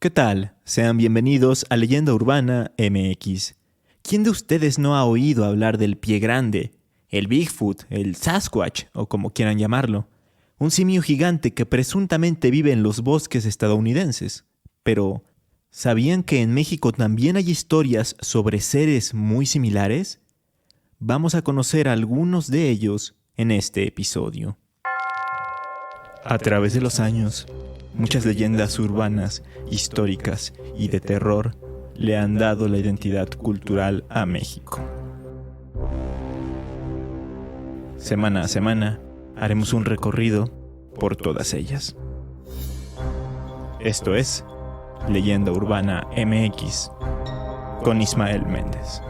¿Qué tal? Sean bienvenidos a Leyenda Urbana MX. ¿Quién de ustedes no ha oído hablar del pie grande, el Bigfoot, el Sasquatch o como quieran llamarlo? Un simio gigante que presuntamente vive en los bosques estadounidenses. Pero, ¿sabían que en México también hay historias sobre seres muy similares? Vamos a conocer algunos de ellos en este episodio. A través de los años, muchas leyendas urbanas, históricas y de terror le han dado la identidad cultural a México. Semana a semana haremos un recorrido por todas ellas. Esto es Leyenda Urbana MX con Ismael Méndez.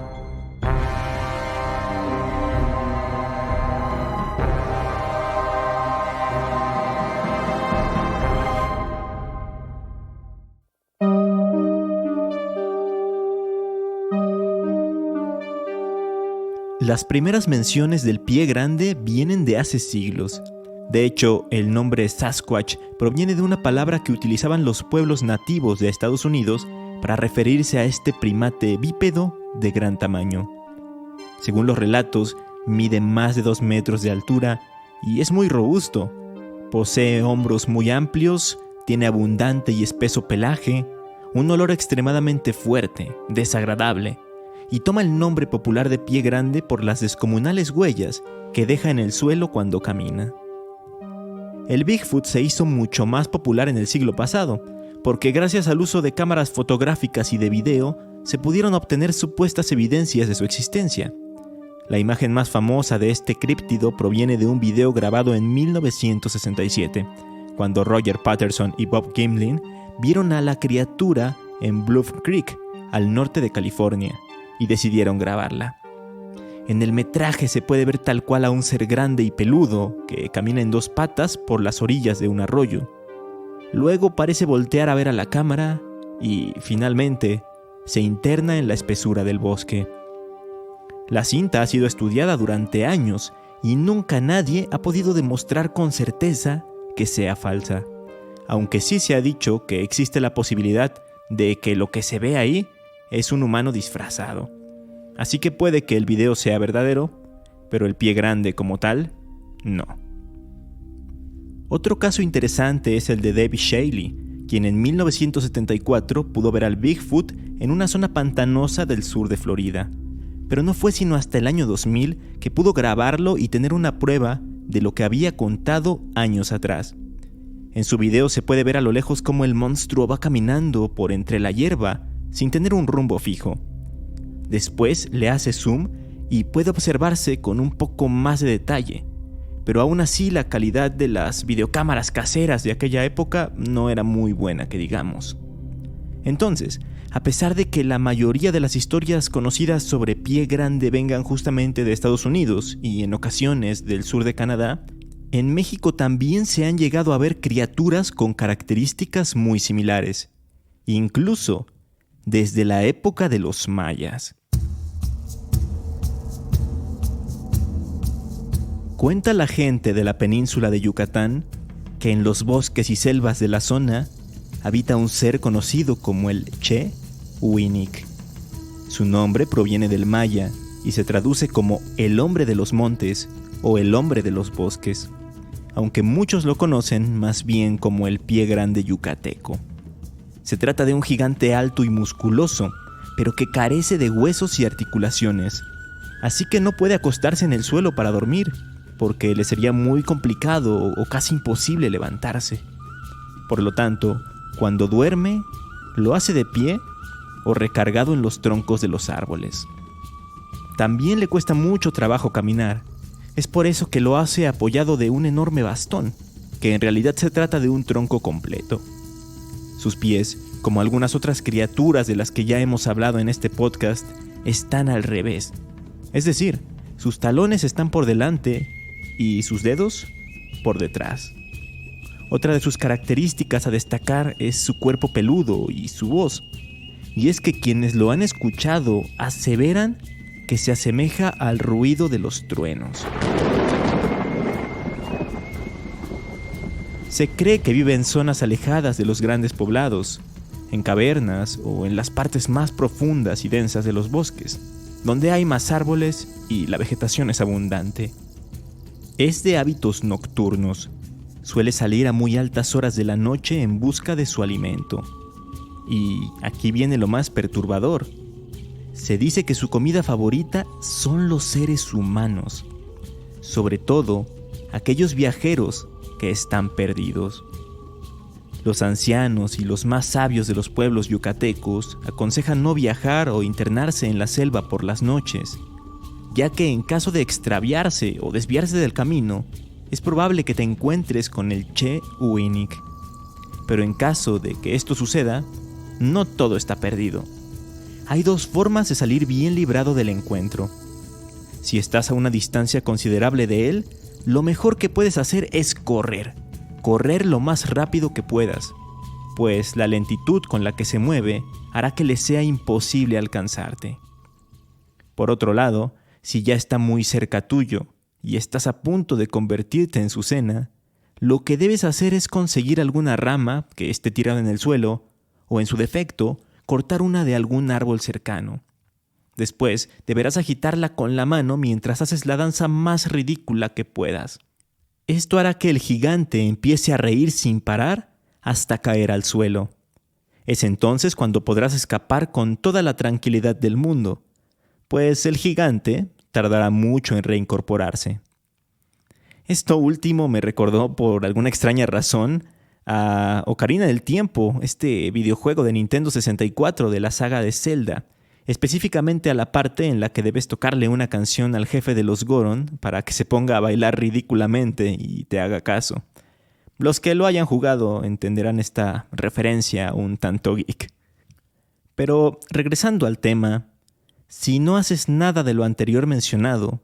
Las primeras menciones del pie grande vienen de hace siglos. De hecho, el nombre Sasquatch proviene de una palabra que utilizaban los pueblos nativos de Estados Unidos para referirse a este primate bípedo de gran tamaño. Según los relatos, mide más de 2 metros de altura y es muy robusto. Posee hombros muy amplios, tiene abundante y espeso pelaje, un olor extremadamente fuerte, desagradable, y toma el nombre popular de pie grande por las descomunales huellas que deja en el suelo cuando camina. El Bigfoot se hizo mucho más popular en el siglo pasado, porque gracias al uso de cámaras fotográficas y de video, se pudieron obtener supuestas evidencias de su existencia. La imagen más famosa de este críptido proviene de un video grabado en 1967, cuando Roger Patterson y Bob Gimlin vieron a la criatura en Bluff Creek, al norte de California, y decidieron grabarla. En el metraje se puede ver tal cual a un ser grande y peludo que camina en 2 patas por las orillas de un arroyo. Luego parece voltear a ver a la cámara y, finalmente, se interna en la espesura del bosque. La cinta ha sido estudiada durante años y nunca nadie ha podido demostrar con certeza que sea falsa, aunque sí se ha dicho que existe la posibilidad de que lo que se ve ahí es un humano disfrazado. Así que puede que el video sea verdadero, pero el pie grande como tal, no. Otro caso interesante es el de David Shaley, quien en 1974 pudo ver al Bigfoot en una zona pantanosa del sur de Florida. Pero no fue sino hasta el año 2000 que pudo grabarlo y tener una prueba de lo que había contado años atrás. En su video se puede ver a lo lejos cómo el monstruo va caminando por entre la hierba sin tener un rumbo fijo. Después le hace zoom y puede observarse con un poco más de detalle, pero aún así la calidad de las videocámaras caseras de aquella época no era muy buena, que digamos. Entonces, a pesar de que la mayoría de las historias conocidas sobre pie grande vengan justamente de Estados Unidos y en ocasiones del sur de Canadá, en México también se han llegado a ver criaturas con características muy similares, incluso desde la época de los mayas. Cuenta la gente de la península de Yucatán que en los bosques y selvas de la zona habita un ser conocido como el Che-Uinic. Su nombre proviene del maya y se traduce como el hombre de los montes o el hombre de los bosques, aunque muchos lo conocen más bien como el pie grande yucateco. Se trata de un gigante alto y musculoso, pero que carece de huesos y articulaciones, así que no puede acostarse en el suelo para dormir, porque le sería muy complicado o casi imposible levantarse. Por lo tanto, cuando duerme, lo hace de pie o recargado en los troncos de los árboles. También le cuesta mucho trabajo caminar. Es por eso que lo hace apoyado de un enorme bastón, que en realidad se trata de un tronco completo. Sus pies, como algunas otras criaturas de las que ya hemos hablado en este podcast, están al revés. Es decir, sus talones están por delante y sus dedos por detrás. Otra de sus características a destacar es su cuerpo peludo y su voz. Y es que quienes lo han escuchado aseveran que se asemeja al ruido de los truenos. Se cree que vive en zonas alejadas de los grandes poblados, en cavernas o en las partes más profundas y densas de los bosques, donde hay más árboles y la vegetación es abundante. Es de hábitos nocturnos. Suele salir a muy altas horas de la noche en busca de su alimento. Y aquí viene lo más perturbador. Se dice que su comida favorita son los seres humanos, sobre todo aquellos viajeros que están perdidos. Los ancianos y los más sabios de los pueblos yucatecos aconsejan no viajar o internarse en la selva por las noches, ya que en caso de extraviarse o desviarse del camino, es probable que te encuentres con el Che Uinik. Pero en caso de que esto suceda, no todo está perdido. Hay dos formas de salir bien librado del encuentro. Si estás a una distancia considerable de él, lo mejor que puedes hacer es correr lo más rápido que puedas, pues la lentitud con la que se mueve hará que le sea imposible alcanzarte. Por otro lado, si ya está muy cerca tuyo y estás a punto de convertirte en su cena, lo que debes hacer es conseguir alguna rama que esté tirada en el suelo, o en su defecto, cortar una de algún árbol cercano. Después, deberás agitarla con la mano mientras haces la danza más ridícula que puedas. Esto hará que el gigante empiece a reír sin parar hasta caer al suelo. Es entonces cuando podrás escapar con toda la tranquilidad del mundo, pues el gigante tardará mucho en reincorporarse. Esto último me recordó por alguna extraña razón a Ocarina del Tiempo, este videojuego de Nintendo 64 de la saga de Zelda, específicamente a la parte en la que debes tocarle una canción al jefe de los Goron para que se ponga a bailar ridículamente y te haga caso. Los que lo hayan jugado entenderán esta referencia un tanto geek. Pero regresando al tema, si no haces nada de lo anterior mencionado,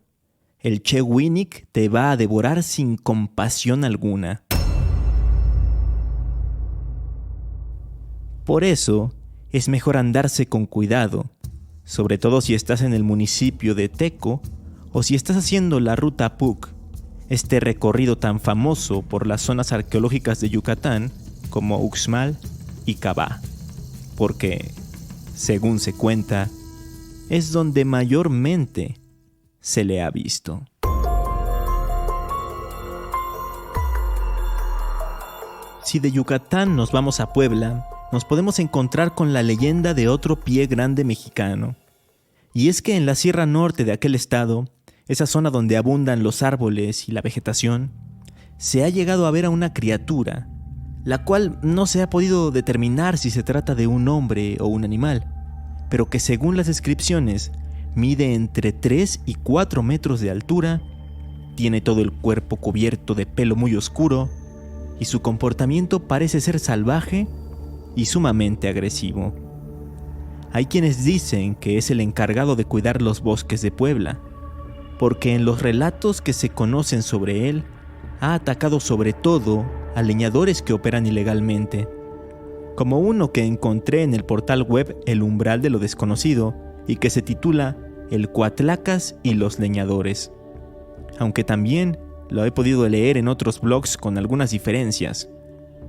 el Che Uinik te va a devorar sin compasión alguna. Por eso, es mejor andarse con cuidado, sobre todo si estás en el municipio de Teco o si estás haciendo la ruta Puc, este recorrido tan famoso por las zonas arqueológicas de Yucatán como Uxmal y Cabá, porque, según se cuenta, es donde mayormente se le ha visto. Si de Yucatán nos vamos a Puebla, nos podemos encontrar con la leyenda de otro pie grande mexicano. Y es que en la Sierra Norte de aquel estado, esa zona donde abundan los árboles y la vegetación, se ha llegado a ver a una criatura, la cual no se ha podido determinar si se trata de un hombre o un animal, pero que según las descripciones mide entre 3 y 4 metros de altura, tiene todo el cuerpo cubierto de pelo muy oscuro y su comportamiento parece ser salvaje y sumamente agresivo. Hay quienes dicen que es el encargado de cuidar los bosques de Puebla, porque en los relatos que se conocen sobre él, ha atacado sobre todo a leñadores que operan ilegalmente, como uno que encontré en el portal web El Umbral de lo Desconocido y que se titula El Coatlacas y los Leñadores, aunque también lo he podido leer en otros blogs con algunas diferencias.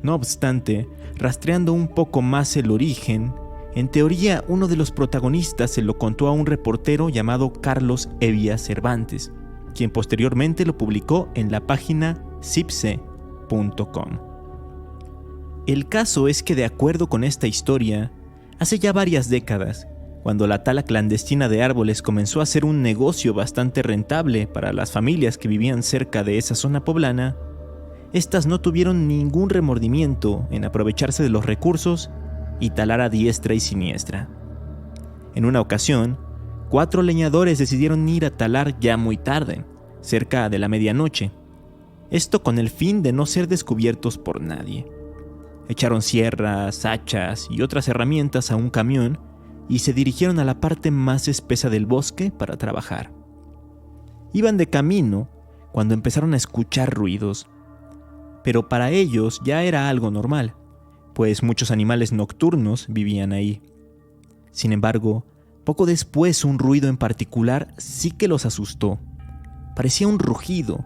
No obstante, rastreando un poco más el origen, en teoría uno de los protagonistas se lo contó a un reportero llamado Carlos Evia Cervantes, quien posteriormente lo publicó en la página cipse.com. El caso es que, de acuerdo con esta historia, hace ya varias décadas, cuando la tala clandestina de árboles comenzó a ser un negocio bastante rentable para las familias que vivían cerca de esa zona poblana, estas no tuvieron ningún remordimiento en aprovecharse de los recursos y talar a diestra y siniestra. En una ocasión, 4 leñadores decidieron ir a talar ya muy tarde, cerca de la medianoche, esto con el fin de no ser descubiertos por nadie. Echaron sierras, hachas y otras herramientas a un camión y se dirigieron a la parte más espesa del bosque para trabajar. Iban de camino cuando empezaron a escuchar ruidos, pero para ellos ya era algo normal, pues muchos animales nocturnos vivían ahí. Sin embargo, poco después un ruido en particular sí que los asustó. Parecía un rugido,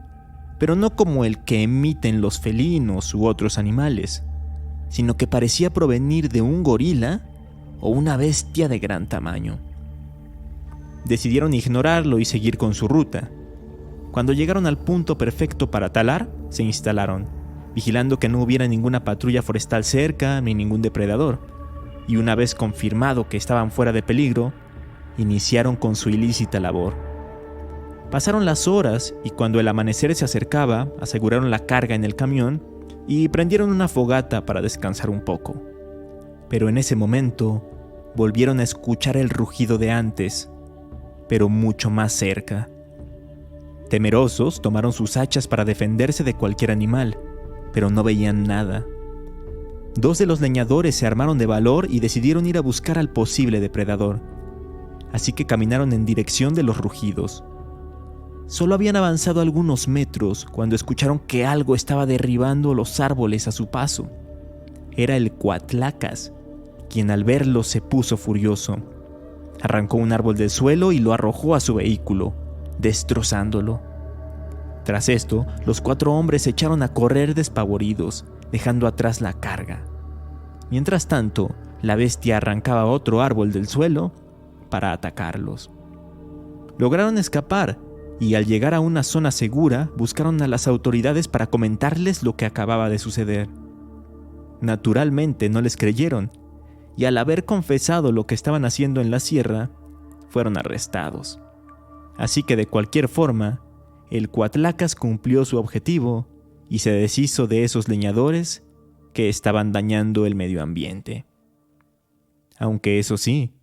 pero no como el que emiten los felinos u otros animales, sino que parecía provenir de un gorila o una bestia de gran tamaño. Decidieron ignorarlo y seguir con su ruta. Cuando llegaron al punto perfecto para talar, se instalaron, vigilando que no hubiera ninguna patrulla forestal cerca ni ningún depredador, y una vez confirmado que estaban fuera de peligro, iniciaron con su ilícita labor. Pasaron las horas y cuando el amanecer se acercaba, aseguraron la carga en el camión y prendieron una fogata para descansar un poco. Pero en ese momento, volvieron a escuchar el rugido de antes, pero mucho más cerca. Temerosos, tomaron sus hachas para defenderse de cualquier animal, pero no veían nada. 2 de los leñadores se armaron de valor y decidieron ir a buscar al posible depredador. Así que caminaron en dirección de los rugidos. Solo habían avanzado algunos metros cuando escucharon que algo estaba derribando los árboles a su paso. Era el Cuatlacas, quien al verlo se puso furioso. Arrancó un árbol del suelo y lo arrojó a su vehículo, destrozándolo. Tras esto, los 4 hombres se echaron a correr despavoridos, dejando atrás la carga. Mientras tanto, la bestia arrancaba otro árbol del suelo para atacarlos. Lograron escapar y al llegar a una zona segura, buscaron a las autoridades para comentarles lo que acababa de suceder. Naturalmente no les creyeron, y al haber confesado lo que estaban haciendo en la sierra, fueron arrestados. Así que de cualquier forma, el Cuatlacas cumplió su objetivo y se deshizo de esos leñadores que estaban dañando el medio ambiente. Aunque eso sí,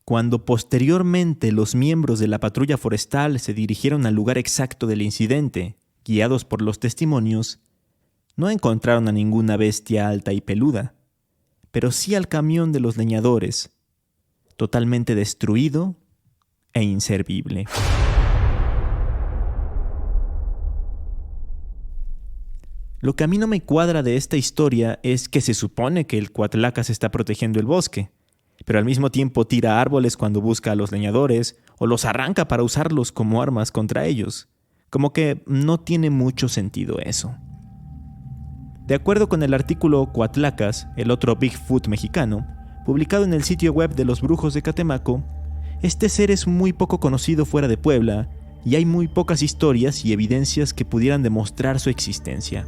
cuando posteriormente los miembros de la patrulla forestal se dirigieron al lugar exacto del incidente, guiados por los testimonios, no encontraron a ninguna bestia alta y peluda, pero sí al camión de los leñadores, totalmente destruido e inservible. Lo que a mí no me cuadra de esta historia es que se supone que el Cuatlacas está protegiendo el bosque, pero al mismo tiempo tira árboles cuando busca a los leñadores o los arranca para usarlos como armas contra ellos. Como que no tiene mucho sentido eso. De acuerdo con el artículo Cuatlacas, el otro Bigfoot mexicano, publicado en el sitio web de los Brujos de Catemaco, este ser es muy poco conocido fuera de Puebla y hay muy pocas historias y evidencias que pudieran demostrar su existencia.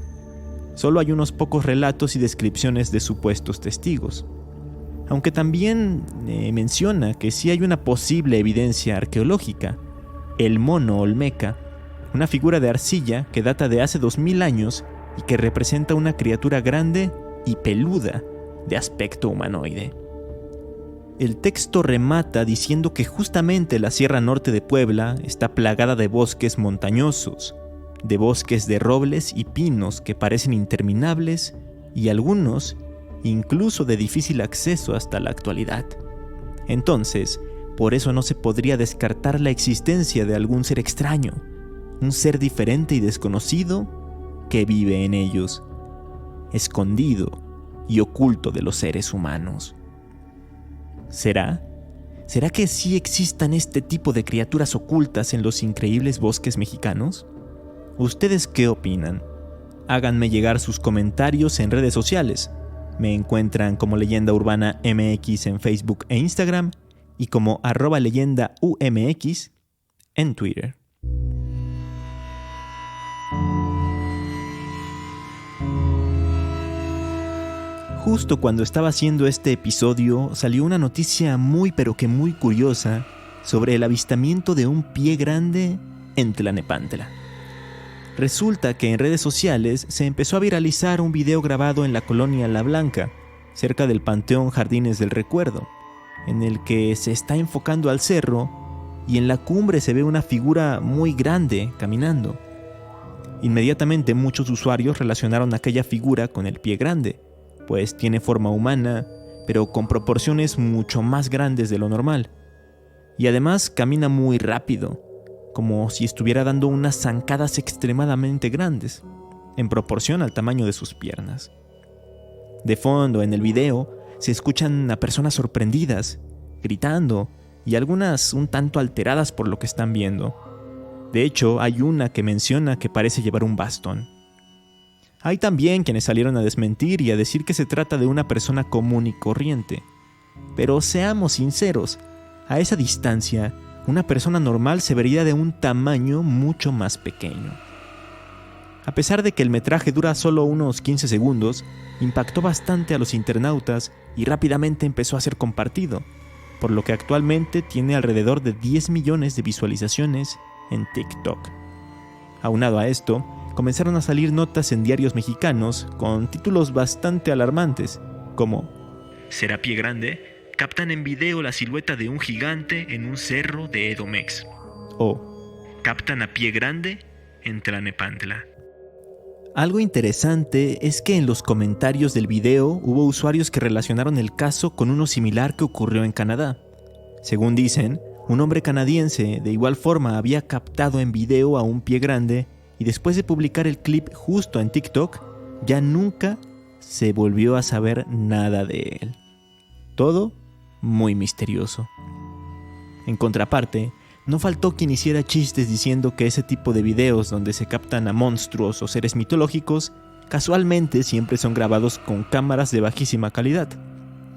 Solo hay unos pocos relatos y descripciones de supuestos testigos. Aunque también menciona que sí hay una posible evidencia arqueológica, el mono olmeca, una figura de arcilla que data de hace 2000 años y que representa una criatura grande y peluda de aspecto humanoide. El texto remata diciendo que justamente la Sierra Norte de Puebla está plagada de bosques montañosos, de bosques de robles y pinos que parecen interminables y algunos incluso de difícil acceso hasta la actualidad. Entonces, por eso no se podría descartar la existencia de algún ser extraño, un ser diferente y desconocido que vive en ellos, escondido y oculto de los seres humanos. ¿Será? ¿Será que sí existan este tipo de criaturas ocultas en los increíbles bosques mexicanos? ¿Ustedes qué opinan? Háganme llegar sus comentarios en redes sociales. Me encuentran como Leyenda Urbana MX en Facebook e Instagram y como @leyendaumx en Twitter. Justo cuando estaba haciendo este episodio salió una noticia muy curiosa sobre el avistamiento de un pie grande en Tlanepantla. Resulta que en redes sociales se empezó a viralizar un video grabado en la colonia La Blanca, cerca del Panteón Jardines del Recuerdo, en el que se está enfocando al cerro y en la cumbre se ve una figura muy grande caminando. Inmediatamente muchos usuarios relacionaron aquella figura con el pie grande, pues tiene forma humana, pero con proporciones mucho más grandes de lo normal. Y además camina muy rápido, como si estuviera dando unas zancadas extremadamente grandes, en proporción al tamaño de sus piernas. De fondo, en el video, se escuchan a personas sorprendidas, gritando, y algunas un tanto alteradas por lo que están viendo. De hecho, hay una que menciona que parece llevar un bastón. Hay también quienes salieron a desmentir y a decir que se trata de una persona común y corriente. Pero seamos sinceros, a esa distancia, una persona normal se vería de un tamaño mucho más pequeño. A pesar de que el metraje dura solo unos 15 segundos, impactó bastante a los internautas y rápidamente empezó a ser compartido, por lo que actualmente tiene alrededor de 10 millones de visualizaciones en TikTok. Aunado a esto, comenzaron a salir notas en diarios mexicanos con títulos bastante alarmantes, como ¿será Pie Grande? Captan en video la silueta de un gigante en un cerro de Edomex. O captan a Pie Grande en Tlalnepantla. Algo interesante es que en los comentarios del video hubo usuarios que relacionaron el caso con uno similar que ocurrió en Canadá. Según dicen, un hombre canadiense de igual forma había captado en video a un pie grande y después de publicar el clip justo en TikTok, ya nunca se volvió a saber nada de él. Todo muy misterioso. En contraparte, no faltó quien hiciera chistes diciendo que ese tipo de videos donde se captan a monstruos o seres mitológicos casualmente siempre son grabados con cámaras de bajísima calidad.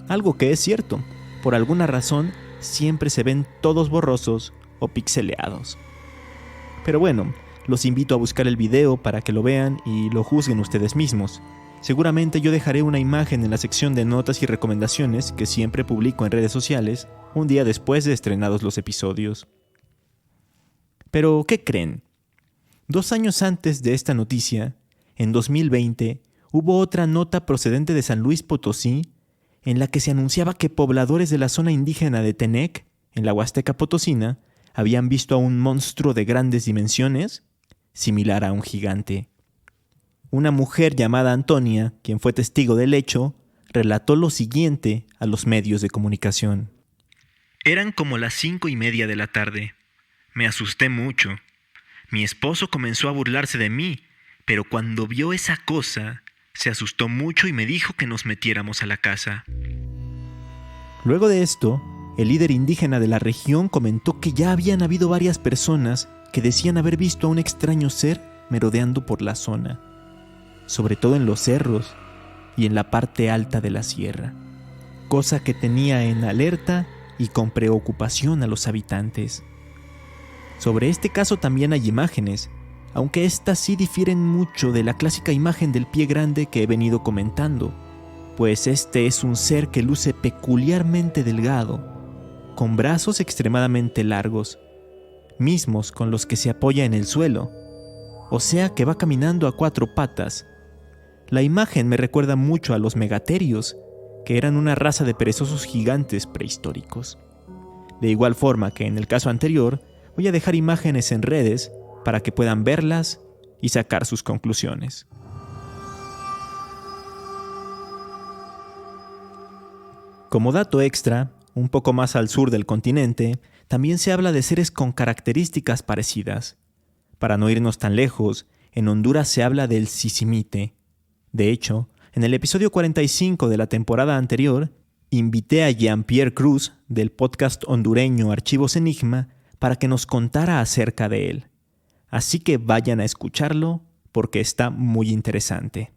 Algo que es cierto, por alguna razón siempre se ven todos borrosos o pixeleados. Pero bueno, los invito a buscar el video para que lo vean y lo juzguen ustedes mismos. Seguramente yo dejaré una imagen en la sección de notas y recomendaciones que siempre publico en redes sociales un día después de estrenados los episodios. Pero, ¿qué creen? 2 años antes de esta noticia, en 2020, hubo otra nota procedente de San Luis Potosí en la que se anunciaba que pobladores de la zona indígena de Tenec, en la Huasteca Potosina, habían visto a un monstruo de grandes dimensiones, similar a un gigante. Una mujer llamada Antonia, quien fue testigo del hecho, relató lo siguiente a los medios de comunicación. Eran como las 5:30 de la tarde. Me asusté mucho. Mi esposo comenzó a burlarse de mí, pero cuando vio esa cosa, se asustó mucho y me dijo que nos metiéramos a la casa. Luego de esto, el líder indígena de la región comentó que ya habían habido varias personas que decían haber visto a un extraño ser merodeando por la zona, sobre todo en los cerros y en la parte alta de la sierra, cosa que tenía en alerta y con preocupación a los habitantes. Sobre este caso también hay imágenes, aunque estas sí difieren mucho de la clásica imagen del pie grande que he venido comentando, pues este es un ser que luce peculiarmente delgado, con brazos extremadamente largos, mismos con los que se apoya en el suelo, o sea que va caminando a 4 patas. La imagen me recuerda mucho a los megaterios, que eran una raza de perezosos gigantes prehistóricos. De igual forma que en el caso anterior, voy a dejar imágenes en redes para que puedan verlas y sacar sus conclusiones. Como dato extra, un poco más al sur del continente, también se habla de seres con características parecidas. Para no irnos tan lejos, en Honduras se habla del sisimite. De hecho, en el episodio 45 de la temporada anterior, invité a Jean-Pierre Cruz del podcast hondureño Archivos Enigma para que nos contara acerca de él. Así que vayan a escucharlo porque está muy interesante.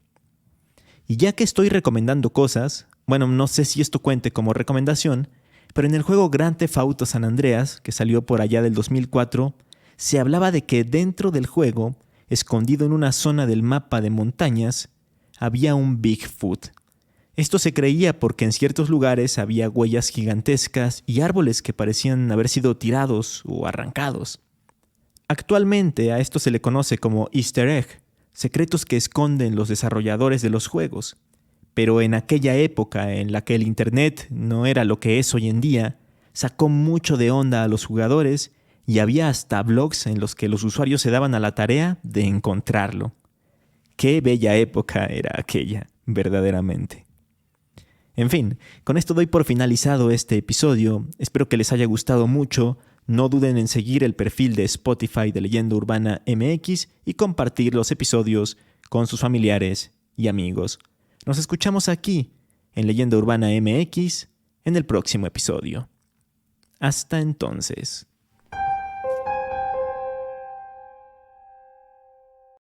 Y ya que estoy recomendando cosas, bueno, no sé si esto cuente como recomendación, pero en el juego Grand Theft Auto San Andreas, que salió por allá del 2004, se hablaba de que dentro del juego, escondido en una zona del mapa de montañas, había un Bigfoot. Esto se creía porque en ciertos lugares había huellas gigantescas y árboles que parecían haber sido tirados o arrancados. Actualmente a esto se le conoce como Easter egg, secretos que esconden los desarrolladores de los juegos. Pero en aquella época en la que el Internet no era lo que es hoy en día, sacó mucho de onda a los jugadores y había hasta blogs en los que los usuarios se daban a la tarea de encontrarlo. Qué bella época era aquella, verdaderamente. En fin, con esto doy por finalizado este episodio. Espero que les haya gustado mucho. No duden en seguir el perfil de Spotify de Leyenda Urbana MX y compartir los episodios con sus familiares y amigos. Nos escuchamos aquí, en Leyenda Urbana MX, en el próximo episodio. Hasta entonces.